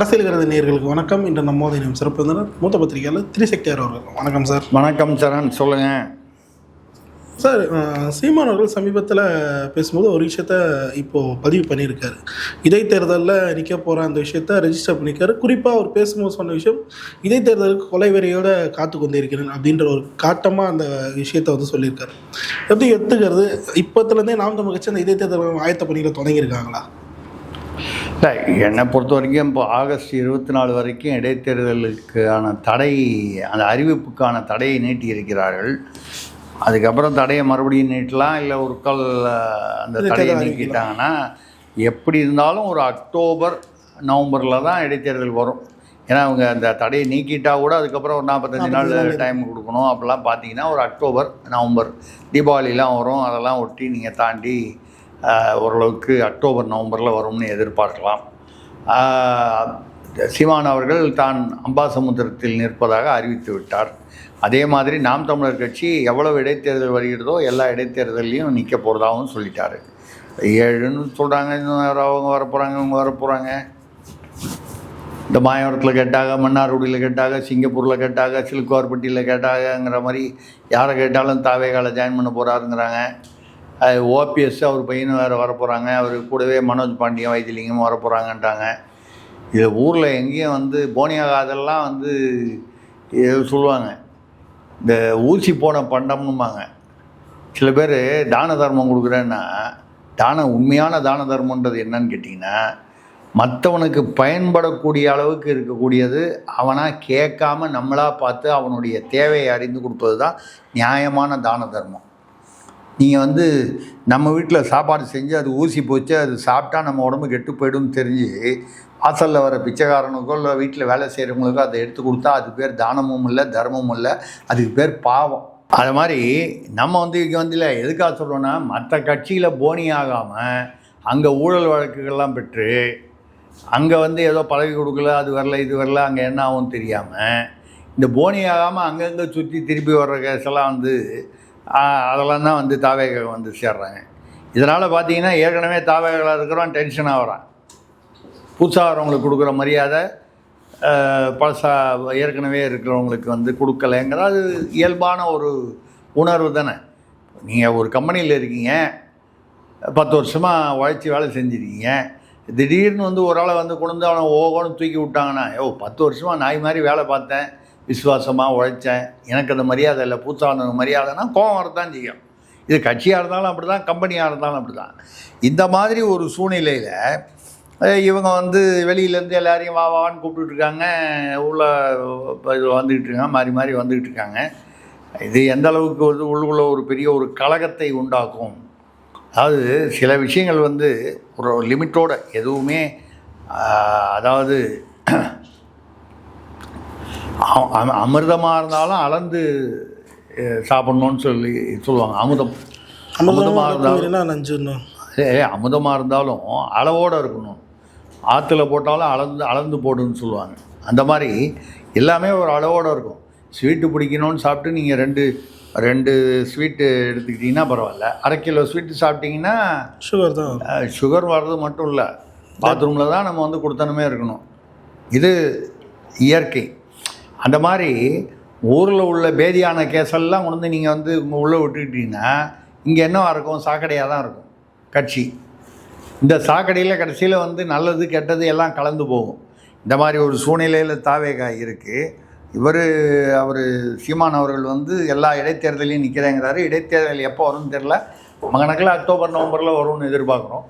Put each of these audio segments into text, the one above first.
அரசியல் நேயர்களுக்கு வணக்கம். இன்று நம்மோது இனம் சிறப்பு விருந்தினர் மூத்த பத்திரிகையாளர் திரிசக்தியார் அவர்கள். வணக்கம் சார். வணக்கம் சரண், சொல்லுங்கள் சார். சீமான் அவர்கள் சமீபத்தில் பேசும்போது ஒரு விஷயத்த இப்போது பதிவு பண்ணியிருக்காரு. இடைத்தேர்தலில் நிற்க போகிற அந்த விஷயத்த ரெஜிஸ்டர் பண்ணியிருக்காரு. குறிப்பாக அவர் பேசும்போது சொன்ன விஷயம், இடைத்தேர்தலுக்கு கொலைவெறியோடு காத்து கொண்டு இருக்கிறேன் அப்படின்ற ஒரு காட்டமாக அந்த விஷயத்தை வந்து சொல்லியிருக்காரு. எப்படி எடுத்துக்கிறது? இப்போத்துலேருந்தே நாம் தமிழ் கட்சி அந்த இடைத்தேர்தல் ஆயத்த பணிகளை தொடங்கியிருக்காங்களா? இல்லை, என்னை பொறுத்த வரைக்கும் இப்போ ஆகஸ்ட் 24 வரைக்கும் இடைத்தேர்தலுக்கான தடை, அந்த அறிவிப்புக்கான தடையை நீட்டி இருக்கிறார்கள். அதுக்கப்புறம் தடையை மறுபடியும் நீட்டலாம், இல்லை ஒரு கால் அந்த தடையை நீக்கிட்டாங்கன்னா எப்படி இருந்தாலும் ஒரு அக்டோபர் நவம்பரில் தான் இடைத்தேர்தல் வரும். ஏன்னா அவங்க அந்த தடையை நீக்கிட்டால் கூட அதுக்கப்புறம் ஒரு 45 நாள் டைம் கொடுக்கணும். அப்படிலாம் பார்த்தீங்கன்னா ஒரு அக்டோபர் நவம்பர் தீபாவளிலாம் வரும். அதெல்லாம் ஒட்டி நீங்கள் தாண்டி ஓரளவுக்கு அக்டோபர் நவம்பரில் வரும்னு எதிர்பார்க்கலாம். சீமான் அவர்கள் தான் அம்பாசமுத்திரத்தில் நிற்பதாக அறிவித்து விட்டார். அதே மாதிரி நாம் தமிழர் கட்சி எவ்வளவு இடைத்தேர்தல் வருகிறதோ எல்லா இடைத்தேர்தலையும் நிற்க போகிறதாகவும் சொல்லிட்டாரு. 7ன்னு சொல்கிறாங்க, இன்னும் அவங்க வரப்போகிறாங்க, இவங்க வரப்போகிறாங்க. இந்த மாயவரத்தில் கேட்டாங்க, மன்னார்குடியில் கேட்டாங்க, சிங்கப்பூரில் கேட்டாங்க, சிலுக்குவார்பட்டியில் கேட்டாங்கங்கிற மாதிரி யாரை கேட்டாலும் தாவேகால ஜாயின் பண்ண போகிறாருங்கிறாங்க. ஓபிஎஸ் அவர் பையனும் வேறு வரப்போகிறாங்க. அவர் கூடவே மனோஜ் பாண்டியன் வைத்திலிங்கமும் வரப்போகிறாங்கன்றாங்க. இது ஊரில் எங்கேயும் வந்து போனியாகாதெல்லாம் வந்து சொல்லுவாங்க, இந்த ஊசி போன பண்டம்னுமாங்க. சில பேர் தான தர்மம் கொடுக்குறேன்னா, உண்மையான தான தர்மன்றது என்னன்னு கேட்டிங்கன்னா, மற்றவனுக்கு பயன்படக்கூடிய அளவுக்கு இருக்கக்கூடியது அவனாக கேட்காம நம்மளாக பார்த்து அவனுடைய தேவையை அறிந்து கொடுப்பது தான் நியாயமான தான தர்மம். நீங்கள் வந்து நம்ம வீட்டில் சாப்பாடு செஞ்சு அது ஊசி போச்சு, அது சாப்பிட்டா நம்ம உடம்பு கெட்டு போய்டும்னு தெரிஞ்சு வாசலில் வர பிச்சைக்காரனுக்கோ இல்லை வீட்டில் வேலை செய்கிறவங்களுக்கோ அதை எடுத்து கொடுத்தா அது பேர் தானமும் இல்லை, தர்மமும் இல்லை, அதுக்கு பேர் பாவம். அது மாதிரி நம்ம வந்து இங்கே வந்து இல்லை, எதுக்காக சொல்கிறோன்னா, மற்ற கட்சியில் போனி ஆகாமல் அங்கே ஊழல் வழக்குகள்லாம் பெற்று அங்கே வந்து ஏதோ பதவி கொடுக்கல, அது வரல, இது வரல, அங்கே என்ன ஆகும் தெரியாமல் இந்த போனி ஆகாமல் அங்கங்கே சுற்றி திருப்பி வர்ற கேஸெல்லாம் வந்து அதெல்லாம் தான் வந்து தாவேக வந்து சேர்றாங்க. இதனால் பார்த்தீங்கன்னா ஏற்கனவே தாவேகளாக இருக்கிறவன் டென்ஷனாக வரான். புதுசாக வரவங்களுக்கு கொடுக்குற மரியாதை பழசாக ஏற்கனவே இருக்கிறவங்களுக்கு வந்து கொடுக்கலைங்கிற அது இயல்பான ஒரு உணர்வு தானே. நீங்கள் ஒரு கம்பெனியில் இருக்கீங்க, 10 வருஷமாக உழைச்சி வேலை செஞ்சுருக்கீங்க, திடீர்னு வந்து ஒரு ஆளை வந்து கொண்டு வந்து அவனை ஓகோன்னு தூக்கி விட்டாங்கன்னா, 10 வருஷமாக நாய் மாதிரி வேலை பார்த்தேன், விசுவாசமாக உழைச்சேன், எனக்கு அந்த மரியாதை இல்லை, புதுசான மரியாதைனா கோபம் வரத்தான் செய்யும். இது கட்சியாக இருந்தாலும் அப்படி தான், கம்பெனியாக இருந்தாலும் அப்படி தான். இந்த மாதிரி ஒரு சூழ்நிலையில் இவங்க வந்து வெளியிலேருந்து எல்லாரையும் வான்னு கூப்பிட்டுருக்காங்க, உள்ள இது வந்துக்கிட்டு இருக்காங்க, மாறி மாறி வந்துக்கிட்டு இருக்காங்க. இது எந்த அளவுக்கு வந்து உள்ளுக்குள்ள ஒரு பெரிய ஒரு கலகத்தை உண்டாக்கும். அதாவது சில விஷயங்கள் வந்து ஒரு லிமிட்டோட எதுவுமே, அதாவது அமிர்தமாக இருந்தாலும் அளந்து சாப்பிட்ணுன்னு சொல்லுவாங்க. அமுதமாக இருந்தாலும் அமுதமாக இருந்தாலும் அளவோடு இருக்கணும். ஆற்றுல போட்டாலும் அளந்து போடுன்னு சொல்லுவாங்க. அந்த மாதிரி எல்லாமே ஒரு அளவோடு இருக்கும். ஸ்வீட்டு பிடிக்கணும்னு சாப்பிட்டு நீங்கள் ரெண்டு ஸ்வீட்டு எடுத்துக்கிட்டிங்கன்னா பரவாயில்ல, 1/2 கிலோ ஸ்வீட்டு சாப்பிட்டிங்கன்னா சுகர் தான். சுகர் வர்றது மட்டும் இல்லை, பாத்ரூமில் தான் நம்ம வந்து கொடுத்தனமே இருக்கணும். இது இயற்கை. அந்த மாதிரி ஊரில் உள்ள பேதியான கேஸெல்லாம் கொண்டு வந்து நீங்கள் வந்து உள்ளே விட்டுக்கிட்டிங்கன்னா இங்கே என்னவா இருக்கும்? சாக்கடையாக தான் இருக்கும் கட்சி. இந்த சாக்கடையில் கடைசியில் வந்து நல்லது கெட்டது எல்லாம் கலந்து போகும். இந்த மாதிரி ஒரு சூழ்நிலையில் தாவேகா இருக்குது. அவர் சீமான் அவர்கள் வந்து எல்லா இடைத்தேர்தலையும் நிற்கிறேங்கிறாரு. இடைத்தேர்தல் எப்போ வரும்னு தெரில, கணக்கில் அக்டோபர் நவம்பரில் வரும்னு எதிர்பார்க்குறோம்.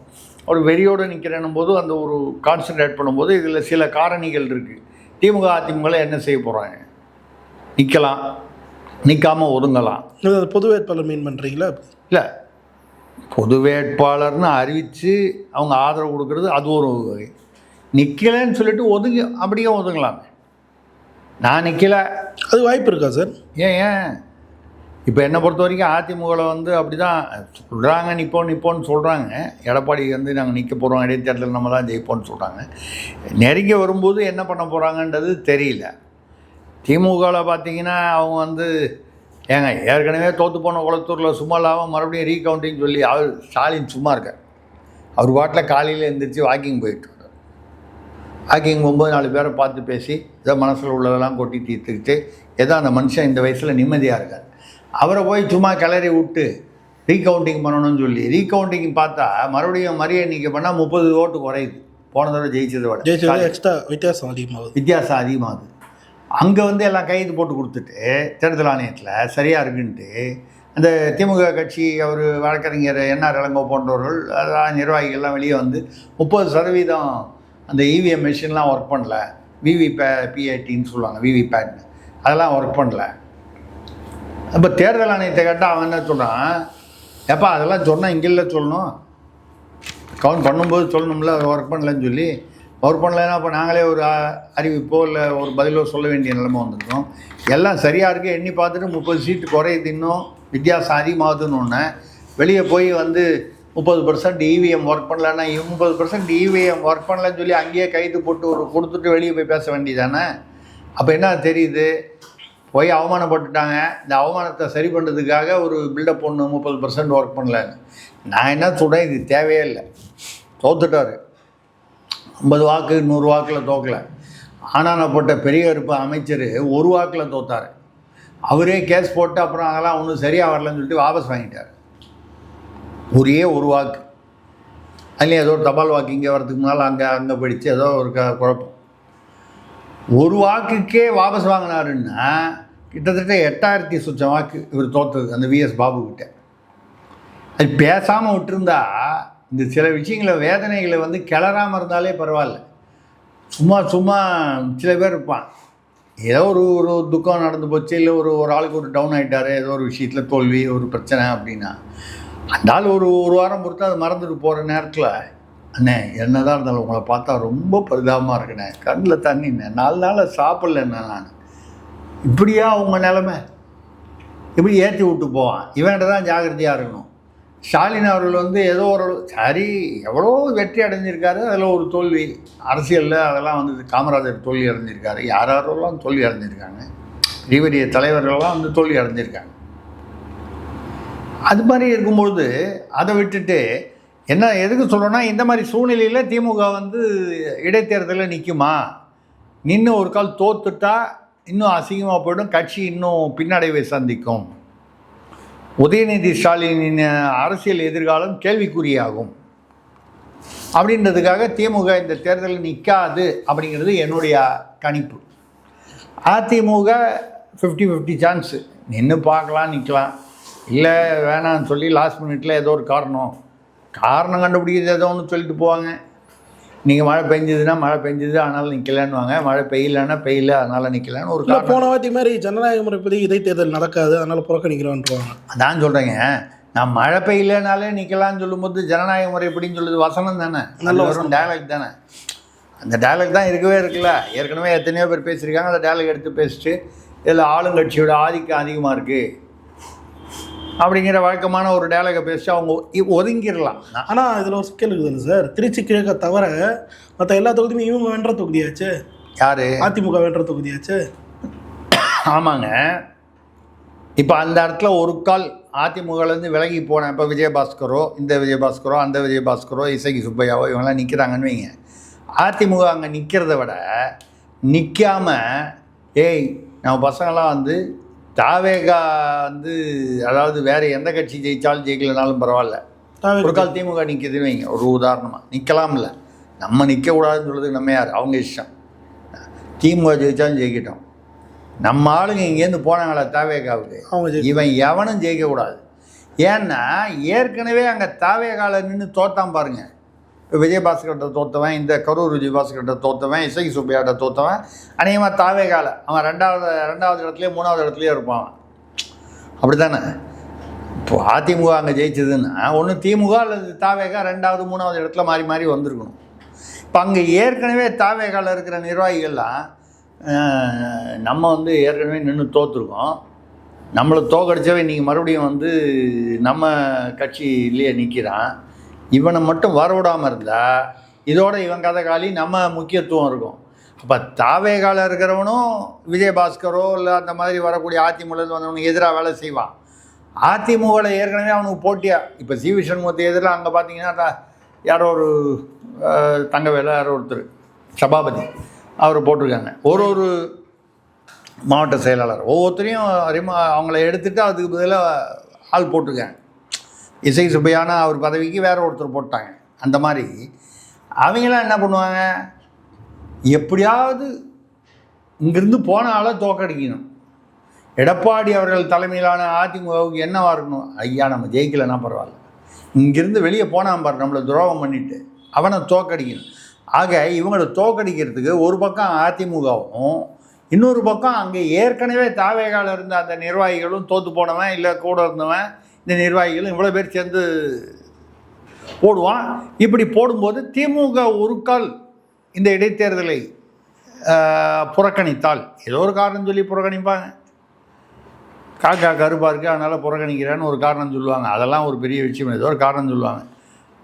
ஒரு வெறியோடு நிற்கிறேன்னும் போது அந்த ஒரு கான்சன்ட்ரேட் பண்ணும்போது இதில் சில காரணிகள் இருக்குது. திமுக அதிமுக என்ன செய்ய போகிறாங்க? நிற்கலாம், நிற்காமல் ஒதுங்கலாம். பொது வேட்பாளர் மீன் பண்ணுறீங்களா? இல்லை, பொது வேட்பாளர்னு அறிவித்து அவங்க ஆதரவு கொடுக்கறது அது ஒரு வகை. நிற்கலைன்னு சொல்லிட்டு அப்படியே ஒதுங்கலாமே. நான் நிற்கலை, அது வாய்ப்பு இருக்கா சார்? ஏன் இப்போ என்னை பொறுத்த வரைக்கும் அதிமுகவில் வந்து அப்படி தான் சொல்கிறாங்க, நிற்போன்னு சொல்கிறாங்க. எடப்பாடி வந்து நாங்கள் நிற்க போகிறோம், இடைத்தேர்தல் நம்ம தான் ஜெயிப்போம்னு சொல்கிறாங்க. நெருங்கி வரும்போது என்ன பண்ண போகிறாங்கன்றது தெரியல. திமுகவில் பார்த்தீங்கன்னா அவங்க வந்து ஏற்கனவே தோற்று போன குளத்தூரில் சும்மா இல்லாமல் மறுபடியும் ரீகவுண்டிங் சொல்லி ஸ்டாலின் சும்மா இருக்கார். அவர் பாட்டில் காலையில் எழுந்திரிச்சு வாக்கிங் போயிட்டு வாக்கிங் போகும்போது 4 பேரை பார்த்து பேசி ஏதோ மனசில் உள்ளதெல்லாம் கொட்டி தீர்த்துக்கிட்டு ஏதோ அந்த மனுஷன் இந்த வயசில் நிம்மதியாக இருக்கார். அவரை போய் சும்மா கிளறி விட்டு ரீகவுண்டிங் பண்ணணும்னு சொல்லி ரீகவுண்டிங் பார்த்தா மறுபடியும் மறு எண்ணிக்கை பண்ணால் 30 ஓட்டு குறையுது. போன தடவை ஜெயிச்சதை விட எக்ஸ்ட்ரா வித்தியாசம் அதிகமாகுது. அங்கே வந்து எல்லாம் கைது போட்டு கொடுத்துட்டு தேர்தல் ஆணையத்தில் சரியாக இருக்குன்ட்டு அந்த திமுக கட்சி அவர் வழக்கறிஞர் என்ஆர் இளங்கோ போன்றவர்கள் அதான் நிர்வாகிகள்லாம் வெளியே வந்து 30% அந்த இவிஎம் மிஷின்லாம் ஒர்க் பண்ணல, பிஏடின்னு சொல்லுவாங்க, விவிபேட்னு, அதெல்லாம் ஒர்க் பண்ணல. அப்போ தேர்தல் ஆணையத்தை கேட்டால் அவன் என்ன சொல்கிறான், எப்பா அதெல்லாம் சொன்னால் இங்கே இல்லை சொல்லணும், கவுண்ட் பண்ணும்போது சொல்லணும்ல ஒர்க் பண்ணலன்னு சொல்லி. ஒர்க் பண்ணலைன்னா அப்போ நாங்களே ஒரு அறிவிப்போ இல்லை ஒரு பதிலோ சொல்ல வேண்டிய நிலைமை வந்திருக்கோம். எல்லாம் சரியாக இருக்குது, எண்ணி பார்த்துட்டு 30 சீட்டு குறையுது, இன்னும் வித்தியாசம் அதிகமாகுதுன்னு ஒன்று வெளியே போய் வந்து 30% இவிஎம் ஒர்க் பண்ணலன்னா 30% இவிஎம் ஒர்க் பண்ணலன்னு சொல்லி அங்கேயே கைது போட்டு ஒரு கொடுத்துட்டு வெளியே போய் பேச வேண்டியதானே. அப்போ என்ன தெரியுது, போய் அவமானப்பட்டுட்டாங்க, இந்த அவமானத்தை சரி பண்ணுறதுக்காக ஒரு பில்டப் ஒன்று 30% ஒர்க் பண்ணலன்னு. நான் என்ன சொல்கிறேன், இது தேவையே இல்லை. தோத்துட்டார், 50 வாக்கு 100 வாக்கில் தோக்கலை. ஆனானப்பட்ட பெரிய கருப்பு அமைச்சர் 1 வாக்கில் தோத்தார். அவரே கேஸ் போட்டு அப்புறம் அதெல்லாம் ஒன்றும் சரியாக வரலன்னு சொல்லிட்டு வாபஸ் வாங்கிட்டார். ஒரே 1 வாக்கு, அதுலேயும் ஏதோ ஒரு தபால் வாக்கு இங்கே வரதுக்கு முன்னால் அங்கே போயிடுச்சு, ஏதோ ஒரு குழப்பம். 1 வாக்குக்கே வாபஸ் வாங்கினாருன்னா கிட்டத்தட்ட 8000 சொச்சம் வாக்கு இவர் தோத்தது அந்த விஎஸ் பாபுக்கிட்ட. அது பேசாமல் விட்டுருந்தா இந்த சில விஷயங்களை வேதனைகளை வந்து கிளறாமல் இருந்தாலே பரவாயில்ல. சும்மா சில பேர் இருப்பான், ஏதோ ஒரு துக்கம் நடந்து போச்சு, இல்லை ஒரு ஆளுக்கு ஒரு டவுன் ஆகிட்டார், ஏதோ ஒரு விஷயத்தில் தோல்வி ஒரு பிரச்சனை அப்படின்னா அந்த ஆள் ஒரு வாரம் பொறுத்து அதை மறந்துட்டு போகிற நேரத்தில், அண்ணே என்ன தான் இருந்தாலும் உங்களை பார்த்தா ரொம்ப பரிதாபமாக இருக்குண்ணே, கண்ணில் தண்ணிண்ணே, 4 நாள் சாப்பிட்லண்ணே நான், இப்படியா உங்கள் நிலமை, இப்படி ஏற்றி விட்டு போவான். இவன்கிட்ட தான் ஜாகிரதையாக இருக்கணும். ஸ்டாலின் அவர்கள் வந்து ஏதோ ஒரு சரி எவ்வளோ வெற்றி அடைஞ்சிருக்காரு, அதில் ஒரு தோல்வி அரசியலில் அதெல்லாம் வந்து காமராஜர் தோல்வி அடைஞ்சிருக்காரு, யாரெல்லாம் தோல்வி அடைஞ்சிருக்காங்க, பெரிய பெரிய தலைவர்கள்லாம் வந்து தோல்வி அடைஞ்சிருக்காங்க. அது மாதிரி இருக்கும்பொழுது அதை விட்டுட்டு என்ன எதுக்கு சொல்லணும்னா, இந்த மாதிரி சூழ்நிலையில் திமுக வந்து இடைத்தேர்தலில் நிற்குமா, நின்று ஒரு கால் தோத்துட்டா இன்னும் அசிங்கமாக போய்டும், கட்சி இன்னும் பின்னடைவை சந்திக்கும், உதயநிதி ஸ்டாலினின் அரசியல் எதிர்காலம் கேள்விக்குறியாகும் அப்படின்றதுக்காக திமுக இந்த தேர்தலில் நிற்காது அப்படிங்கிறது என்னுடைய கணிப்பு. அதிமுக 50-50 சான்ஸு, நின்று பார்க்கலாம், நிற்கலாம், இல்லை வேணான்னு சொல்லி லாஸ்ட் மினிட்ல ஏதோ ஒரு காரணம் கண்டுபிடிக்கிறது ஏதோ ஒன்று சொல்லிட்டு போவாங்க. நீங்கள் மழை பெஞ்சதுன்னா மழை பெஞ்சது அதனால் நிற்கலான்னுவாங்க, மழை பெய்யலைன்னா பெய்யல அதனால் நிற்கலான்னு ஒரு காரணம். போன வாட்டி மாதிரி ஜனநாயக முறைப்படி இடைத்தேர்தல் நடக்காது அதனால் புறக்கணிக்கிறோன்றாங்க. அதான் சொல்கிறேங்க, நான் மழை பெய்யலனாலே நிற்கலான்னு சொல்லும்போது ஜனநாயக முறைப்படின்னு சொல்லுது வசனம் தானே, நல்ல வரும் டயலாக் தானே. அந்த டயலாக் தான் இருக்கவே இருக்குல்ல, ஏற்கனவே எத்தனையோ பேர் பேசியிருக்காங்க. அந்த டயலாக் எடுத்து பேசிட்டு இதில் ஆளுங்கட்சியோட ஆதிக்கம் அதிகமாக இருக்குது அப்படிங்கிற வழக்கமான ஒரு டயலாகை பேசிட்டு அவங்க ஒதுங்கிடலாம். ஆனால் இதில் ஒரு சிக்கல் இருக்குதுல்ல சார், திருச்சி கிழக்க தவிர மற்ற எல்லா தொகுதியுமே இவங்க வென்ற தொகுதியாச்சு. யார்? அதிமுக வென்ற தொகுதியாச்சு. ஆமாங்க. இப்போ அந்த இடத்துல ஒரு கால் அதிமுகலேருந்து விலகி போனேன். இப்போ விஜயபாஸ்கரோ, இந்த விஜயபாஸ்கரோ, அந்த விஜயபாஸ்கரோ, இசைக்கு சுப்பையாவோ இவங்கெல்லாம் நிற்கிறாங்கன்னு வைங்க. அதிமுக அங்கே நிற்கிறத விட நிற்காமல் நம்ம பசங்கள்லாம் வந்து தாவேகா வந்து அதாவது வேறு எந்த கட்சி ஜெயித்தாலும் ஜெயிக்கலனாலும் பரவாயில்ல, ஒரு கால் திமுக நிற்கிதுன்னு வைங்க, ஒரு உதாரணமாக நிற்கலாம்ல. நம்ம நிற்கக்கூடாதுன்னு சொல்கிறதுக்கு நம்ம யார், அவங்க இஷ்டம். திமுக ஜெயித்தாலும் ஜெயிக்கட்டும், நம்ம ஆளுங்க இங்கேருந்து போனாங்களா தாவேகாவுக்கு, இவன் எவனும் ஜெயிக்கக்கூடாது. ஏன்னா ஏற்கனவே அங்கே தாவேகாவில் நின்று தோத்தான் பாருங்க. இப்போ விஜயபாஸ்கர்கிட்ட தோற்றவன், இந்த கரூர் விஜயபாஸ்கர்கிட்ட தோற்றவன், இசைக்கு சுப்பையாட்ட தோற்றவன், அநேகமாக தாவேகால அவன் ரெண்டாவது இடத்துலையோ 3வது இடத்துலையோ இருப்பான். அப்படி தானே? இப்போ அதிமுக அங்கே ஜெயிச்சதுன்னா ஒன்று திமுக அல்லது தாவேகா 2வது 3வது இடத்துல மாறி மாறி வந்திருக்கணும். இப்போ அங்கே ஏற்கனவே தாவேகாவில் இருக்கிற நிர்வாகிகள்லாம் நம்ம வந்து ஏற்கனவே நின்று தோற்றுருக்கோம், நம்மளை தோக்கடிச்சவன் இன்றைக்கி மறுபடியும் வந்து நம்ம கட்சியிலேயே நிற்கிறான், இவனை மட்டும் வரவிடாமல் இருந்தால் இதோட இவன் கதை காலி, நம்ம முக்கியத்துவம் இருக்கும். அப்போ தாவேகால இருக்கிறவனும் விஜயபாஸ்கரோ இல்லை அந்த மாதிரி வரக்கூடிய அதிமுகலேருந்து வந்தவனுக்கு எதிராக வேலை செய்வான். அதிமுகவில் ஏற்கனவே அவனுக்கு போட்டியாக இப்போ சி.வி. சண்முகத்தை எதிராக அங்கே பார்த்தீங்கன்னா யாரோ ஒரு தங்கவேலை யாரோ ஒருத்தர் சபாபதி அவர் போட்டிருக்காங்க. ஒரு மாவட்ட செயலாளர் ஒவ்வொருத்தரையும் அவங்கள எடுத்துகிட்டு அதுக்கு பதிலாக ஆள் போட்டிருக்காங்க. இசை சுப்பையான அவர் பதவிக்கு வேற ஒருத்தர் போட்டாங்க. அந்த மாதிரி அவங்களாம் என்ன பண்ணுவாங்க, எப்படியாவது இங்கிருந்து போன ஆளை தோக்கடிக்கணும். எடப்பாடி அவர்கள் தலைமையிலான அதிமுகவுக்கு என்னவாக இருக்கணும், ஐயா நம்ம ஜெயிக்கலைன்னா பரவாயில்ல, இங்கிருந்து வெளியே போனான் பாரு நம்மளை துரோகம் பண்ணிட்டு அவனை தோக்கடிக்கணும். ஆக இவங்களை தோக்கடிக்கிறதுக்கு ஒரு பக்கம் அதிமுகவும் இன்னொரு பக்கம் அங்கே ஏற்கனவே தாவேகால இருந்த அந்த நிர்வாகிகளும் தோற்று போனவன் இல்லை கூட இருந்தவன் இந்த நிர்வாகிகளும் இவ்வளோ பேர் சேர்ந்து போடுவான். இப்படி போடும்போது திமுக ஒரு கால் இந்த இடைத்தேர்தலை புறக்கணித்தால், ஏதோ ஒரு காரணம் சொல்லி புறக்கணிப்பாங்க, காக்கா கருப்பாக இருக்குது அதனால் புறக்கணிக்கிறேன்னு ஒரு காரணம் சொல்லுவாங்க, அதெல்லாம் ஒரு பெரிய விஷயம், ஏதோ ஒரு காரணம் சொல்லுவாங்க.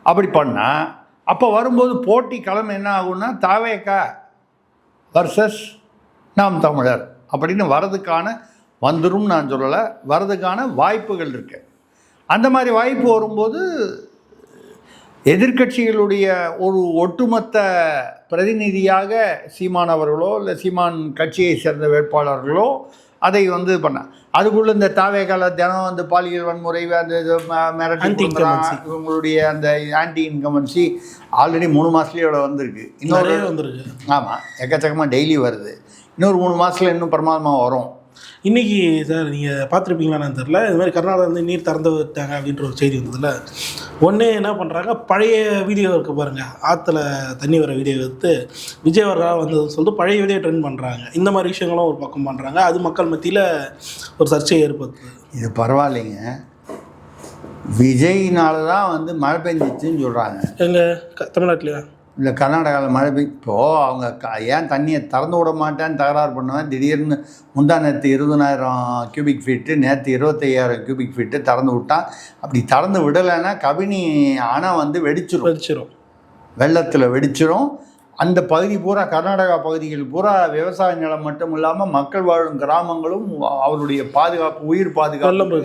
அப்படி பண்ணால் அப்போ வரும்போது போட்டி களம் என்ன ஆகும்னா தாவேகா வர்சஸ் நாம் தமிழர் அப்படின்னு வந்துடும் நான் சொல்லலை, வரதுக்கான வாய்ப்புகள் இருக்குது. அந்த மாதிரி வாய்ப்பு வரும்போது எதிர்க்கட்சிகளுடைய ஒரு ஒட்டுமொத்த பிரதிநிதியாக சீமான் அவர்களோ இல்லை சீமான் கட்சியை சேர்ந்த வேட்பாளர்களோ அதை பண்ண, அதுக்குள்ளே இந்த தாவேகால தினம் பாலியல் வன்முறை மிரட்டி இவங்களுடைய அந்த ஆன்டி இன்கமன்சி ஆல்ரெடி 3 மாதத்துலேயே வந்திருக்கு, இன்னொரு வந்துருக்கு. ஆமாம், எக்கச்சக்கமாக டெய்லி வருது, இன்னொரு 3 மாதத்தில் இன்னும் பிரமாதமாக வரும். இன்றைக்கி சார் நீங்கள் பார்த்துருப்பீங்களான்னு தெரில, இது மாதிரி கர்நாடகா நீர் திறந்து விட்டாங்க அப்படின்ற ஒரு செய்தி வந்ததில்ல. ஒன்றே என்ன பண்ணுறாங்க, பழைய வீடியோ இருக்க பாருங்கள், ஆற்றுல தண்ணி வர வீடியோ எடுத்து விஜய் அவர்களாக வந்ததுன்னு சொல்லிட்டு பழைய வீடியோ ட்ரெண்ட் பண்ணுறாங்க. இந்த மாதிரி விஷயங்களும் ஒரு பக்கம் பண்ணுறாங்க, அது மக்கள் மத்தியில் ஒரு சர்ச்சையை ஏற்படுத்துது. இது பரவாயில்லைங்க, விஜய்னால தான் மழை பெஞ்சிச்சுன்னு சொல்கிறாங்க. எங்கள் தமிழ்நாட்டிலையா இல்லை கர்நாடகாவில் மழை இப்போது அவங்க ஏன் தண்ணியை திறந்து விட மாட்டேன்னு தகராறு பண்ணுவேன். திடீர்னு முந்தா நேற்று 20,000 கியூபிக் ஃபீட்டு, நேற்று 25,000 கியூபிக் ஃபீட்டு திறந்து விட்டான். அப்படி திறந்து விடலைன்னா கபினி அணை வெடிச்சிரும், வெள்ளத்தில் வெடிச்சிரும். அந்த பகுதி பூரா கர்நாடகா பகுதிகள் பூரா விவசாய நிலம் மட்டும் இல்லாமல் மக்கள் வாழும் கிராமங்களும் அவருடைய பாதுகாப்பு, உயிர் பாதுகாப்பு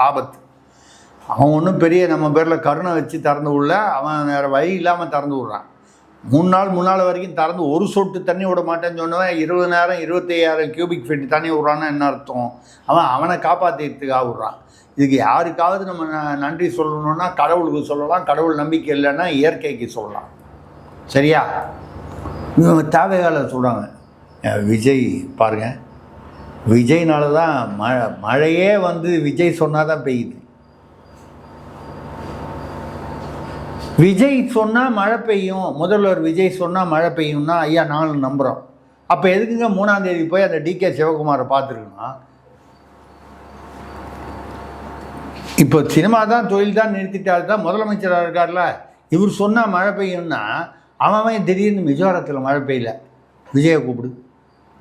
ஆபத்து. அவன் ஒன்றும் பெரிய நம்ம பேரில் கருணை வச்சு திறந்து விடல, அவன் வேறு வழி இல்லாமல் திறந்து விட்றான். 3 நாள் முன்னால் வரைக்கும் திறந்து ஒரு சொட்டு தண்ணி விட மாட்டேன்னு சொன்னவன் 20,000 25,000 கியூபிக் ஃபீட் தண்ணி விட்றான்னா என்ன அர்த்தம், அவனை காப்பாற்றிக்கிறதுக்காக விட்றான். இதுக்கு யாருக்காவது நம்ம நன்றி சொல்லணுன்னா கடவுளுக்கு சொல்லலாம், கடவுள் நம்பிக்கை இல்லைன்னா இயற்கைக்கு சொல்லலாம். சரியா? இவங்க தேவையால சொல்கிறாங்க. விஜய் பாருங்கள், விஜய்னால தான் மழையே விஜய் சொன்னால் தான் பெய்யுது. விஜய் சொன்னால் மழை பெய்யும், முதல்வர் விஜய் சொன்னால் மழை பெய்யும்னா ஐயா நாங்களும் நம்புகிறோம். அப்போ எதுக்குங்க 3ஆம் தேதி போய் அந்த டிகே சிவகுமாரை பார்த்துருக்கணும்? இப்போ சினிமா தான் தொழில் தான் நிறுத்திட்டால் தான் முதலமைச்சராக இருக்கார்ல, இவர் சொன்னால் மழை பெய்யும்னா அவன் திடீர்னு மிஜோரத்தில் மழை பெய்யல, விஜயை கூப்பிடு.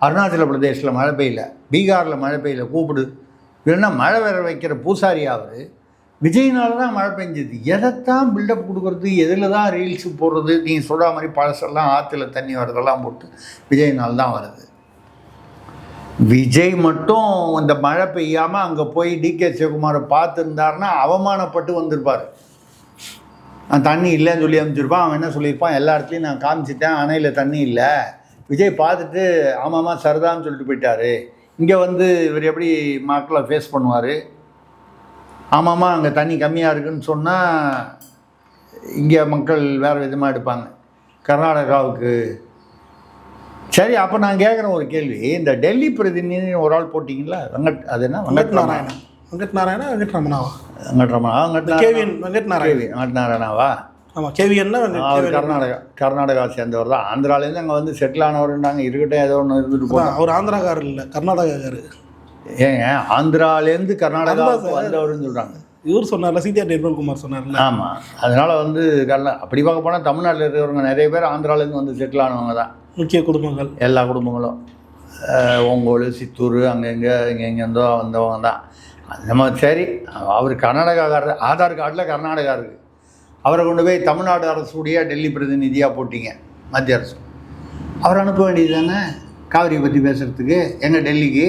அருணாச்சல பிரதேசில் மழை பெய்யல, பீகாரில் மழை பெய்யல, கூப்பிடு. இல்லைன்னா மழை வர வைக்கிற பூசாரி அவர். விஜய்னால தான் மழை பெஞ்சது. எதைத்தான் பில்டப் கொடுக்குறது, எதில் தான் ரீல்ஸு போடுறது, நீங்கள் சொல்கிற மாதிரி பழசெல்லாம் ஆற்றுல தண்ணி வரதெல்லாம் போட்டு விஜய்னால தான் வருது. விஜய் மட்டும் இந்த மழை பெய்யாமல் அங்கே போய் டிகே சிவகுமாரை பார்த்துருந்தாருன்னா அவமானப்பட்டு வந்திருப்பார். நான் தண்ணி இல்லைன்னு சொல்லி அனுப்பிச்சிருப்பான். அவன் என்ன சொல்லியிருப்பான், எல்லா இடத்துலையும் நான் காமிச்சிட்டேன், அணையில் தண்ணி இல்லை. விஜய் பார்த்துட்டு ஆமாம்மா சரிதான்னு சொல்லிட்டு போயிட்டார். இங்கே இவர் எப்படி மக்களை ஃபேஸ் பண்ணுவார்? ஆமாம்மா அங்கே தண்ணி கம்மியாக இருக்குதுன்னு சொன்னால் இங்கே மக்கள் வேறு விதமாக எடுப்பாங்க. கர்நாடகாவுக்கு சரி. அப்போ நான் கேட்குறேன் ஒரு கேள்வி, இந்த டெல்லி பிரதிநிதி ஒரு ஆள் போட்டிங்களா, வெங்கட் நாராயணாவா? ஆமாம், கேவிஎன்னா அவர் கர்நாடகா சேர்ந்தவர் தான். ஆந்திராலேருந்து அங்கே செட்டில் ஆனவருன்றாங்க. இருக்கட்டும், ஏதோ ஒன்று இருந்துட்டு போகிறோம். அவர் ஆந்திராக்காரர் இல்லை, கர்நாடகாக்காரு. ஏங்க ஆந்திராலேருந்து கர்நாடகாவுக்கு வந்தவர்னு சொல்கிறாங்க. இவர் சொன்னார்ல, சிடிஆர் நிர்மல்குமார் சொன்னார்ல. ஆமாம், அதனால் அப்படி பார்க்க போனால் தமிழ்நாட்டில் இருக்கிறவங்க நிறைய பேர் ஆந்திராலேருந்து செட்டில் ஆனவங்க தான். முக்கிய குடும்பங்கள், எல்லா குடும்பங்களும் ஒங்கோல், சித்தூர், அங்கங்கே இங்கெங்கேருந்தோ வந்தவங்க தான். நம்ம சரி, அவர் கர்நாடகாக்காரர், ஆதார் கார்டில் கர்நாடகா இருக்குது. அவரை கொண்டு போய் தமிழ்நாடு அரசுடைய டெல்லி பிரதிநிதியாக போட்டிங்க மத்திய அரசு. அவர் அனுப்ப வேண்டியது தானே காவிரியை பற்றி பேசுகிறதுக்கு எங்கள் டெல்லிக்கு.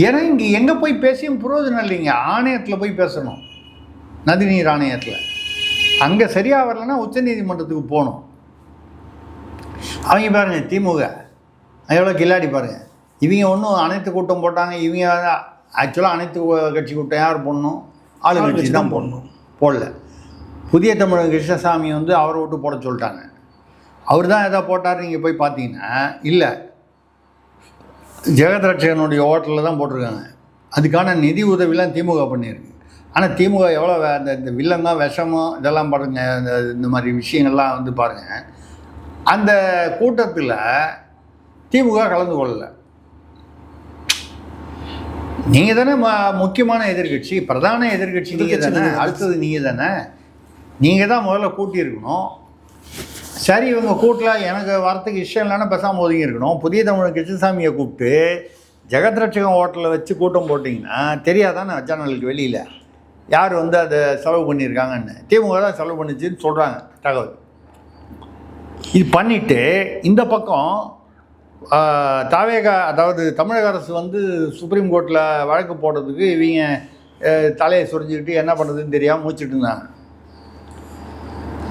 ஏன்னா இங்கே எங்கே போய் பேசியும் புரோஜனம் இல்லைங்க, ஆணையத்தில் போய் பேசணும், நதிநீர் ஆணையத்தில். அங்கே சரியாக வரலைன்னா உச்சநீதிமன்றத்துக்கு போகணும். அவங்க பாருங்கள் திமுக எவ்வளோ கில்லாடி பாருங்கள். இவங்க ஒன்றும் அனைத்து கூட்டம் போட்டாங்க. இவங்க ஆக்சுவலாக அனைத்து கட்சி கூட்டம் யார் போடணும்? ஆளுங்கட்சி தான் போடணும். போடல. புதிய தமிழர் கிருஷ்ணசாமி வந்து அவரை விட்டு போட சொல்லிட்டாங்க. அவர் தான் எதாவது போட்டார். நீங்கள் போய் பார்த்தீங்கன்னா இல்லை, ஜெகத் ரட்சகனுடைய ஹோட்டலில் தான் போட்டிருக்காங்க. அதுக்கான நிதி உதவிலாம் திமுக பண்ணியிருக்கு. ஆனால் திமுக எவ்வளோ இந்த வில்லங்க விஷமோ இதெல்லாம் பாருங்கள், இந்த மாதிரி விஷயங்கள்லாம் வந்து பாருங்கள். அந்த கூட்டத்தில் திமுக கலந்து கொள்ளலை. நீங்கள் தானே முக்கியமான எதிர்கட்சி, பிரதான எதிர்கட்சி நீங்கள் தானே, அடுத்தது நீங்கள் தானே, நீங்கள் தான் முதல்ல கூட்டியிருக்கணும். சரி, இவங்க கூட்டல, எனக்கு வரத்துக்கு இஷ்டம் இல்லைன்னா பேசாமல் ஒதுங்கி இருக்கணும். புதிய தமிழர் கிருஷ்ணசாமியை கூப்பிட்டு ஜெகத் ரட்சகம் ஹோட்டலில் வச்சு கூட்டம் போட்டிங்கன்னா தெரியாதானே சேனலுக்கு வெளியில் யார் வந்து அதை செலவு பண்ணியிருக்காங்கன்னு? திமுக தான் செலவு பண்ணிச்சுன்னு சொல்கிறாங்க தகவல். இது பண்ணிவிட்டு இந்த பக்கம் தாவேகா, அதாவது தமிழக அரசு வந்து சுப்ரீம் கோர்ட்டில் வழக்கு போடுறதுக்கு இவங்க தலையை சொரிஞ்சுக்கிட்டு என்ன பண்ணுறதுன்னு தெரியாமல் முடிச்சுட்டு இருந்தாங்க.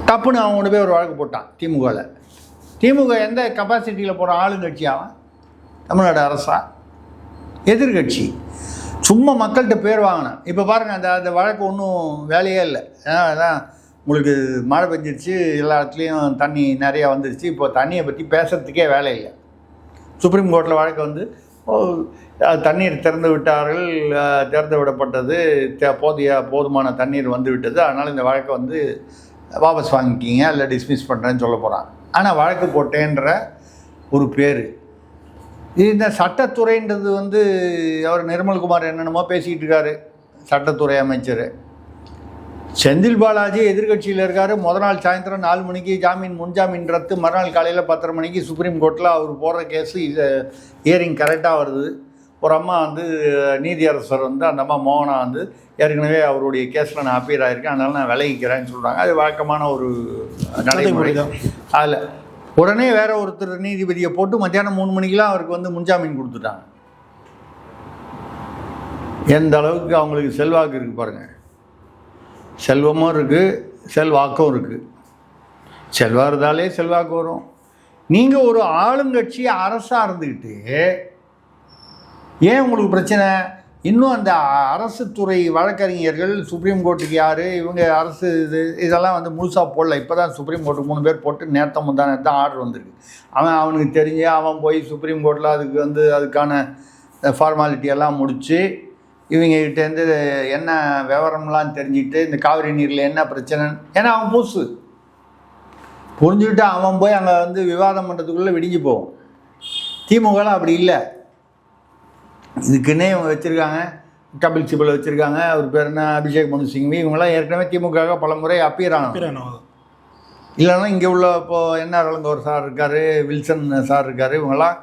டப்புன்னு அவங்க கொண்டு போய் ஒரு வழக்கு போட்டான் திமுகவில். திமுக எந்த கெப்பாசிட்டியில் போகிற ஆளுங்கட்சியாகும்? தமிழ்நாடு அரசா? எதிர்கட்சி. சும்மா மக்கள்கிட்ட பேர் வாங்கினேன். இப்போ பாருங்கள், அந்த வழக்கு ஒன்றும் வேலையே இல்லை. அதான் உங்களுக்கு மழை பெஞ்சிருச்சு, எல்லா இடத்துலையும் தண்ணி நிறையா வந்துருச்சு. இப்போ தண்ணியை பற்றி பேசுகிறதுக்கே வேலை இல்லை. சுப்ரீம் கோர்ட்டில் வழக்கு வந்து தண்ணீர் திறந்து விட்டார்கள், திறந்து விடப்பட்டது, போதுமான தண்ணீர் வந்து விட்டது, அதனால் இந்த வழக்கை வந்து வாபஸ் வாங்கிக்கிங்க இல்லை டிஸ்மிஸ் பண்ணுறேன்னு சொல்ல போகிறான். ஆனால் வழக்கு போட்டேன்ற ஒரு பேர். இந்த சட்டத்துறைன்றது வந்து அவர் நிர்மல்குமார் என்னென்னமோ பேசிக்கிட்டு இருக்காரு, சட்டத்துறை அமைச்சர். செந்தில் பாலாஜி எதிர்கட்சியில் இருக்கார். முதல் நாள் சாயந்தரம் 4 மணிக்கு முன்ஜாமீன் ரத்து, மறுநாள் காலையில் 10:30 மணிக்கு சுப்ரீம் கோர்ட்டில் அவர் போடுற கேஸு ஹியரிங் கரெக்டாக வருது. ஒரு அம்மா வந்து நீதியரசர் வந்து அந்த அம்மா மோகனா வந்து ஏற்கனவே அவருடைய கேஸில் நான் அப்பீர் ஆகிருக்கேன், அதனால் நான் விலகிக்கிறேன்னு சொல்கிறாங்க. அது வழக்கமான ஒரு நடைமுறை தான். அதில் உடனே வேற ஒருத்தர் நீதிபதியை போட்டு மத்தியானம் 3 மணிக்கெலாம் அவருக்கு வந்து முன்ஜாமீன் கொடுத்துட்டாங்க. எந்த அளவுக்கு அவங்களுக்கு செல்வாக்கு இருக்குது பாருங்கள். செல்வமும் இருக்குது, செல்வாக்கும் இருக்குது. செல்வம் இருந்தாலே செல்வாக்கு வரும். நீங்கள் ஒரு ஆளுங்கட்சி அரசாக இருந்துக்கிட்டு ஏன் உங்களுக்கு பிரச்சனை? இன்னும் அந்த அரசு துறை வழக்கறிஞர்கள் சுப்ரீம் கோர்ட்டுக்கு யார், இவங்க அரசு இதெல்லாம் வந்து முழுசாக போடல. இப்போ தான் சுப்ரீம் கோர்ட்டுக்கு 3 பேர் போட்டு நேற்று தான் ஆர்டர் வந்திருக்கு. அவனுக்கு தெரிஞ்சு அவன் போய் சுப்ரீம் கோர்ட்டில் அதுக்கு வந்து அதுக்கான ஃபார்மாலிட்டி எல்லாம் முடித்து இவங்ககிட்டேருந்து என்ன விவரம்லாம் தெரிஞ்சுக்கிட்டு இந்த காவிரி நீரில் என்ன பிரச்சனை, ஏன்னா அவன் புதுசு புரிஞ்சுக்கிட்டு அவன் போய் அங்கே வந்து விவாதம் பண்ணுறதுக்குள்ளே விடிஞ்சு போகும். திமுகலாம் அப்படி இல்லை. இதுக்குன்னே இவங்க வச்சுருக்காங்க, கபில் சிபல் வச்சுருக்காங்க, அவர் பேர் என்ன அபிஷேக் மனு சிங்வி, இவங்கெல்லாம் ஏற்கனவே திமுக பல முறை அப்பீரானோம். இல்லைன்னா இங்கே உள்ள இப்போது என்ஆர் இளங்கோவர் சார் இருக்கார், வில்சன் சார் இருக்கார், இவங்கெல்லாம்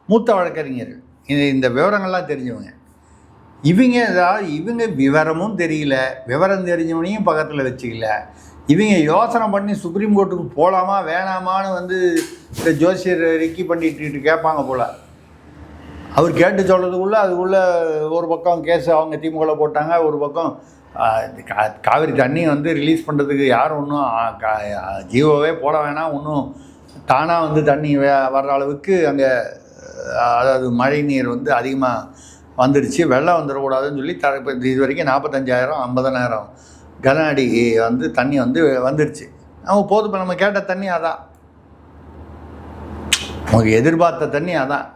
மூத்த வழக்கறிஞர்கள், இந்த விவரங்கள்லாம் தெரிஞ்சவங்க. இவங்க விவரமும் தெரியல, விவரம் தெரிஞ்சவனையும் பக்கத்தில் வச்சுக்கல. இவங்க யோசனை பண்ணி சுப்ரீம் கோர்ட்டுக்கு போகலாமா வேணாமான்னு வந்து இந்த ஜோசியர் ரிக்கி பண்ணிட்டு கேட்பாங்க போல். அவர் கேட்டு சொல்கிறதுக்குள்ளே அதுக்குள்ளே ஒரு பக்கம் கேஸ் அவங்க திமுகவில் போட்டாங்க, ஒரு பக்கம் காவிரி தண்ணி வந்து ரிலீஸ் பண்ணுறதுக்கு யாரும் ஒன்றும் ஜியோவே போட வேணாம், ஒன்றும் தானாக வந்து தண்ணி வர்ற அளவுக்கு அங்கே அதாவது மழை நீர் வந்து அதிகமாக வந்துடுச்சு, வெள்ளம் வந்துடக்கூடாதுன்னு சொல்லி இப்போ இது வரைக்கும் 45,000 50,000 கன அடி வந்து தண்ணி வந்து வந்துடுச்சு. அவங்க போதும், இப்போ நம்ம கேட்ட தண்ணி அதான், அவங்க எதிர்பார்த்த தண்ணி அதான்.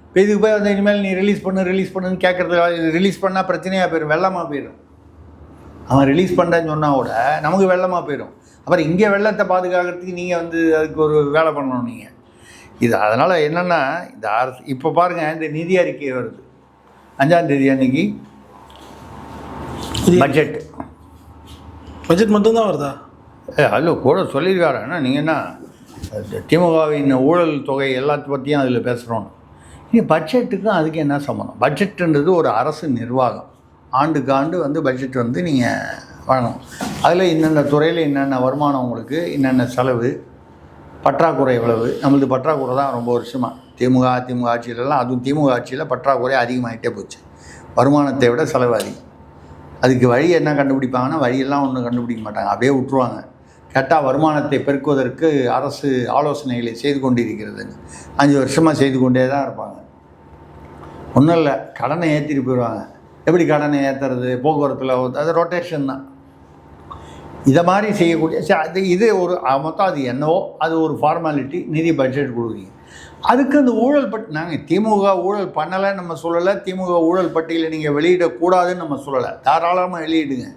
இப்போ இதுக்கு போய் வந்து இனிமேல் நீ ரிலீஸ் பண்ணுன்னு கேட்குறது, ரிலீஸ் பண்ணால் பிரச்சனையாக போயிடும், வெள்ளமாக போயிடும். அவன் ரிலீஸ் பண்ணுறேன்னு சொன்னால் கூட நமக்கு வெள்ளமாக போயிடும். அப்புறம் இங்கே வெள்ளத்தை பாதுகாக்கிறதுக்கு நீங்கள் வந்து அதுக்கு ஒரு வேலை பண்ணணும் நீங்கள். இது அதனால் என்னென்னா இந்த அரசு இப்போ பாருங்கள், இந்த நிதி அறிக்கை வருது 5ஆம் தேதி அன்னைக்கு. பட்ஜெட் மட்டும்தான் வருதா? அதில் கூட சொல்லியிருக்காரு. ஆனால் நீங்கள் என்ன திமுகவின் ஊழல் தொகை எல்லாத்த பற்றியும் அதில் பேசுகிறோம். நீங்கள் பட்ஜெட்டுக்கும் அதுக்கு என்ன சம்மந்தம்? பட்ஜெட்டுன்றது ஒரு அரசு நிர்வாகம். ஆண்டுக்கு ஆண்டு வந்து பட்ஜெட் வந்து நீங்கள் வாங்கணும். அதில் இன்னென்ன துறையில் என்னென்ன வருமானம், உங்களுக்கு என்னென்ன செலவு, பற்றாக்குறை எவ்வளவு. நம்மளது பற்றாக்குறை தான் ரொம்ப வருஷமாக அதிமுக ஆட்சியிலலாம், அதுவும் திமுக ஆட்சியில் பற்றாக்குறை அதிகமாகிட்டே போச்சு. வருமானத்தை விட செலவு அதிகம். அதுக்கு வழி என்ன கண்டுபிடிப்பாங்கன்னா, வழியெல்லாம் ஒன்றும் கண்டுபிடிக்க மாட்டாங்க, அப்படியே விட்டுருவாங்க. கேட்டால் வருமானத்தை பெருக்குவதற்கு அரசு ஆலோசனைகளை செய்து கொண்டிருக்கிறதுன்னு 5 வருஷமாக செய்து கொண்டே தான் இருப்பாங்க. ஒன்றும் இல்லை, கடனை ஏற்றிட்டு போயிடுவாங்க. எப்படி கடனை ஏற்றுறது? போக்குவரத்தில் அது ரொட்டேஷன் தான். இதை மாதிரி செய்யக்கூடிய அது இது ஒரு மொத்தம் அது என்னவோ அது ஒரு ஃபார்மாலிட்டி. நிதி பட்ஜெட் கொடுக்குறீங்க, அதுக்கு அந்த ஊழல் நாங்கள் திமுக ஊழல் பண்ணலைன்னு நம்ம சொல்லலை. திமுக ஊழல் பட்டியலை நீங்கள் வெளியிடக்கூடாதுன்னு நம்ம சொல்லலை, தாராளமாக வெளியிடுங்க.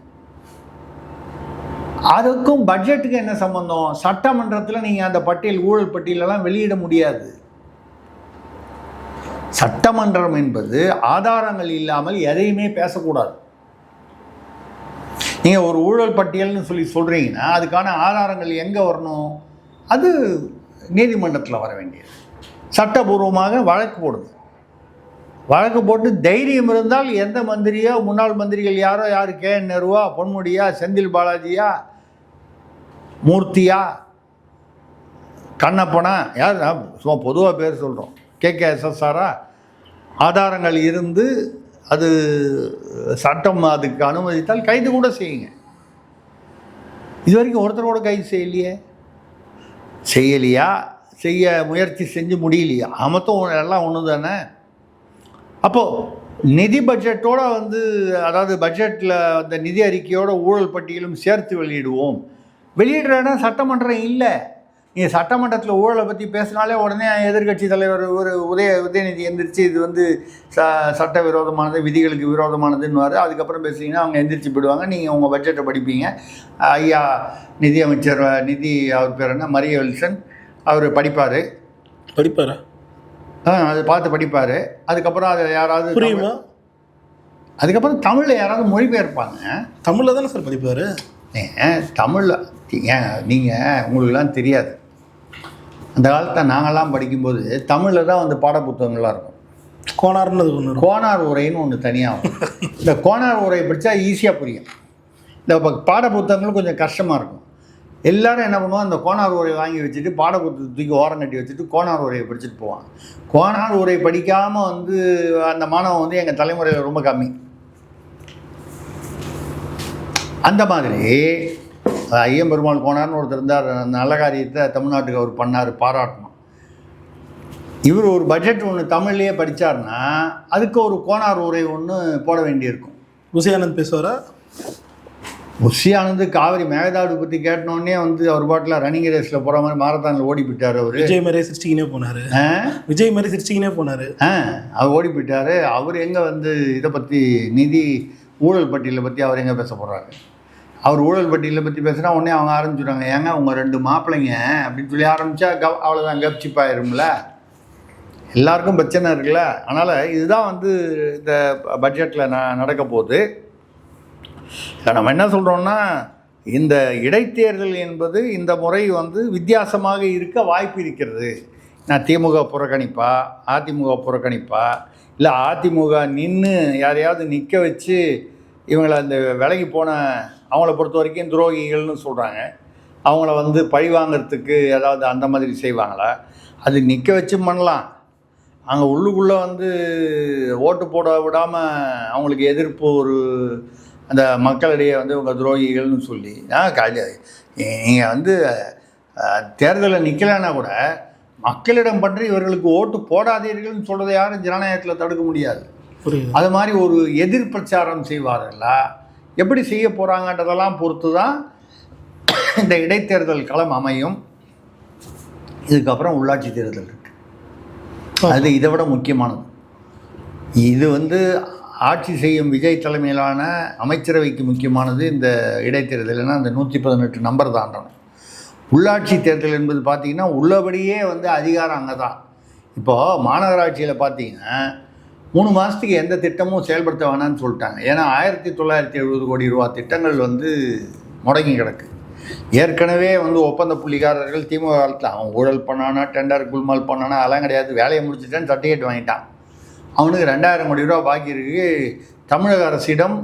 அதுக்கும் பட்ஜெட்டுக்கு என்ன சம்பந்தம்? சட்டமன்றத்தில் நீங்கள் அந்த பட்டியல் ஊழல் பட்டியலெல்லாம் வெளியிட முடியாது. சட்டமன்றம் என்பது ஆதாரங்கள் இல்லாமல் எதையுமே பேசக்கூடாது. நீங்கள் ஒரு ஊழல் பட்டியல்னு சொல்கிறீங்கன்னா அதுக்கான ஆதாரங்கள் எங்கே வரணும்? அது நீதிமன்றத்தில் வர வேண்டியது. சட்டபூர்வமாக வழக்கு போடுது. வழக்கு போட்டு தைரியம் இருந்தால் எந்த மந்திரியோ முன்னாள் மந்திரிகள் யார் கே.என். நேருவா, பொன்முடியா, செந்தில் பாலாஜியா, மூர்த்தியா, கண்ணப்பனா, யார் சும்மா பொதுவாக பேர் சொல்கிறோம், KKSSRா, ஆதாரங்கள் இருந்து அது சட்டம் அதுக்கு அனுமதித்தால் கைது கூட செய்யுங்க. இது வரைக்கும் ஒருத்தர் கூட கைது செய்யலையா? செய்ய முயற்சி செஞ்சு முடியலையா? மொத்தம் எல்லாம் ஒன்று தானே. அப்போது நிதி பட்ஜெட்டோடு அதாவது பட்ஜெட்டில் அந்த நிதி அறிக்கையோட ஊழல் பட்டியலும் சேர்த்து வெளியிடுவோம். வெளியிடுறேன்னா சட்டமன்றம் இல்லை. நீங்கள் சட்டமன்றத்தில் ஊழலை பற்றி பேசினாலே உடனே எதிர்கட்சி தலைவர் உதயநிதி எந்திரிச்சு இது சட்ட விரோதமானது, விதிகளுக்கு விரோதமானதுன்னு அதுக்கப்புறம் பேசுனீங்கன்னா அவங்க எந்திரிச்சு போயிடுவாங்க. நீங்கள் உங்கள் பட்ஜெட்டை படிப்பீங்க. ஐயா நிதி அமைச்சர் அவர் பேர் என்ன, மரிய வில்சன், அவர் படிப்பாரா? அது பார்த்து படிப்பார். அதுக்கப்புறம் அதை யாராவது புரியுமா? அதுக்கப்புறம் தமிழில் யாராவது மொழிபெயர்ப்பாங்க. தமிழில் தானே சார் படிப்பார். தமிழில் நீங்கள் உங்களுக்கெல்லாம் தெரியாது. அந்த காலத்தில் நாங்கள்லாம் படிக்கும்போது தமிழில் தான் பாடப்புத்தகங்கள்லாம் இருக்கும். கோனார் உரைன்னு ஒன்று தனியாகும். இந்த கோனார் உரை படித்தா ஈஸியாக புரியும். இந்த பாடப்புத்தகங்களும் கொஞ்சம் கஷ்டமாக இருக்கும். எல்லோரும் என்ன பண்ணுவோம், அந்த கோனார் உரை வாங்கி வச்சுட்டு பாடப்புத்தகத்துக்கு ஓரம் கட்டி வச்சுட்டு கோனார் உரையை படிச்சுட்டு போவாங்க. கோனார் உரை படிக்காமல் அந்த மாணவன் எங்கள் தலைமுறையில் ரொம்ப கம்மி. அந்த மாதிரி ஐயம்பெருமாள் கோனார்னு ஒருத்தர் இருந்தார். நல்ல காரியத்தை தமிழ்நாட்டுக்கு அவர் பண்ணார், பாராட்டணும். இவர் ஒரு பட்ஜெட் ஒன்று தமிழ்லேயே படித்தார்னா அதுக்கு ஒரு கோனார் உரை ஒன்று போட வேண்டியிருக்கும். புஷியானந்த் பேசுவாரா? புஷியானந்த் காவிரி மேகதாடு பற்றி கேட்டனோடனே அவர் பாட்டில் ரன்னிங் ரேஸில் போகிற மாதிரி மாரத்தானில் ஓடி போயிட்டார். அவர் விஜய் மாதிரி சிரிச்சிக்கினே போனார். அவர் ஓடி போயிட்டார். அவர் எங்கே இதை பற்றி நிதி ஊழல் பட்டியலை பற்றி அவர் எங்கே பேச போகிறாரு? அவர் ஊழல் பட்டியலை பற்றி பேசுனா உடனே அவங்க ஆரம்பிச்சுடுறாங்க, ஏங்க உங்கள் 2 மாப்பிள்ளைங்க அப்படின்னு சொல்லி ஆரம்பித்தா அவ்வளோதான், கப்சிப்பாயிரும்ல. எல்லாருக்கும் பிரச்சனை இருக்குல்ல. அதனால் இதுதான் இந்த பட்ஜெட்டில் நடக்க போகுது. நம்ம என்ன சொல்கிறோன்னா, இந்த இடைத்தேர்தல் என்பது இந்த முறை வித்தியாசமாக இருக்க வாய்ப்பு இருக்கிறது. நான் திமுக புறக்கணிப்பா, அதிமுக புறக்கணிப்பா, இல்லை அதிமுக நின்று யாரையாவது நிற்க வச்சு இவங்களை அந்த விலகி போன அவங்கள பொறுத்த வரைக்கும் துரோகிகள்னு சொல்கிறாங்க. அவங்கள பழி வாங்கிறதுக்கு ஏதாவது அந்த மாதிரி செய்வாங்களா? அது நிற்க வச்சு பண்ணலாம். அங்கே உள்ளுக்குள்ளே ஓட்டு போட விடாமல் அவங்களுக்கு எதிர்ப்பு ஒரு அந்த மக்களிடையே இவங்க துரோகிகள்னு சொல்லி நீங்கள் தேர்தலில் நிற்கலைன்னா கூட மக்களிடம் பற்றி இவர்களுக்கு ஓட்டு போடாதீர்கள்னு சொல்கிறத யாரும் ஜனநாயகத்தில் தடுக்க முடியாது. அது மாதிரி ஒரு எதிர் பிரச்சாரம் செய்வார்களா, எப்படி செய்ய போகிறாங்கன்றதெல்லாம் பொறுத்து தான் இந்த இடைத்தேர்தல் களம் அமையும். இதுக்கப்புறம் உள்ளாட்சி தேர்தல் இருக்குது. அது இதை விட முக்கியமானது. இது ஆட்சி செய்யும் விஜய் தலைமையிலான அமைச்சரவைக்கு முக்கியமானது இந்த இடைத்தேர்தல். ஏன்னா அந்த 118 நம்பர் தாண்டணும். உள்ளாட்சி தேர்தல் என்பது பார்த்திங்கன்னா உள்ளபடியே அதிகாரம் அங்கே தான். இப்போது மாநகராட்சியில் பார்த்திங்கன்னா 3 மாதத்துக்கு எந்த திட்டமும் செயல்படுத்த வேணான்னு சொல்லிட்டாங்க. ஏன்னா 1970 கோடி ரூபா திட்டங்கள் முடங்கி கிடக்கு. ஏற்கனவே ஒப்பந்த புள்ளிக்காரர்கள் திமுக காலத்தில் அவன் ஊழல் பண்ணானா, டெண்டர் குல்மால் பண்ணானா, அதெல்லாம் கிடையாது. வேலையை முடிச்சுட்டேன்னு சர்டிஃபிகேட் வாங்கிட்டான். அவனுக்கு 2000 கோடி ரூபா பாக்கி இருக்குது. தமிழக அரசிடம்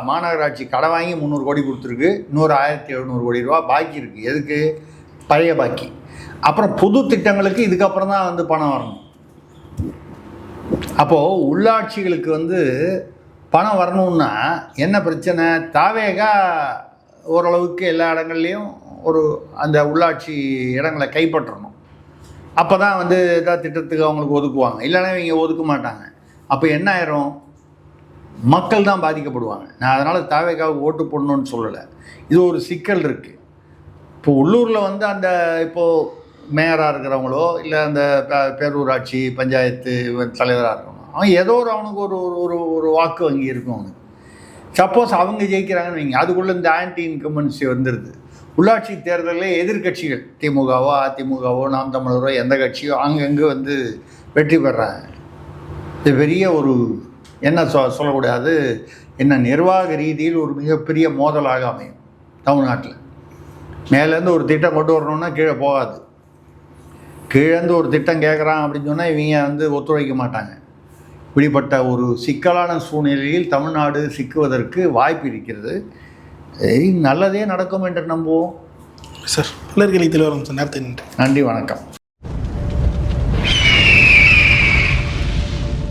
மாநகராட்சி கடை வாங்கி 300 கோடி கொடுத்துருக்கு. இன்னொரு 1700 கோடி ரூபா பாக்கி இருக்குது. எதுக்கு? பழைய பாக்கி. அப்புறம் புது திட்டங்களுக்கு இதுக்கப்புறம் தான் பணம் வரணும். அப்போது உள்ளாட்சிகளுக்கு பணம் வரணுன்னா என்ன பிரச்சனை? தாவேகா ஓரளவுக்கு எல்லா இடங்கள்லையும் ஒரு அந்த உள்ளாட்சி இடங்களை கைப்பற்றணும். அப்போ தான் வந்து ஏதாவது திட்டத்துக்கு அவங்களுக்கு ஒதுக்குவாங்க, இல்லைன்னா இவங்க ஒதுக்க மாட்டாங்க. அப்போ என்ன ஆயிரும், மக்கள் தான் பாதிக்கப்படுவாங்க. நான் அதனால் தாவேக்காவுக்கு ஓட்டு போடணும்னு சொல்லலை. இது ஒரு சிக்கல் இருக்குது. இப்போ உள்ளூரில் வந்து அந்த இப்போது மேயராக இருக்கிறவங்களோ இல்லை அந்த பேரூராட்சி பஞ்சாயத்து தலைவராக இருக்கணும், அவன் ஏதோ ஒரு அவனுக்கு ஒரு ஒரு ஒரு வாக்கு வங்கி இருக்கும் அவனுக்கு. சப்போஸ் அவங்க ஜெயிக்கிறாங்கன்னு வைங்க, அதுக்குள்ளே இந்த ஆன்டி இன்கம்பன்சி வந்துடுது. உள்ளாட்சி தேர்தலில் எதிர்கட்சிகள் திமுகவோ அதிமுகவோ நாம் தமிழரோ எந்த கட்சியோ அங்கங்கே வந்து வெற்றி பெறாங்க. இது பெரிய ஒரு என்ன சொல்லக்கூடாது, என்ன நிர்வாக ரீதியில் ஒரு மிகப்பெரிய மோதலாக அமையும் தமிழ்நாட்டில். மேலேருந்து ஒரு திட்டம் கொண்டு வரணுன்னா கீழே போகாது. கீழேருந்து ஒரு திட்டம் கேட்குறான் அப்படின்னு சொன்னால் இவங்க வந்து ஒத்துழைக்க மாட்டாங்க. இப்படிப்பட்ட ஒரு சிக்கலான சூழ்நிலையில் தமிழ்நாடு சிக்குவதற்கு வாய்ப்பு இருக்கிறது. நல்லதே நடக்கும் என்று நம்புவோம் சார். பலர்களை தெளிவாக சார். நேரத்தை நன்றி, வணக்கம்.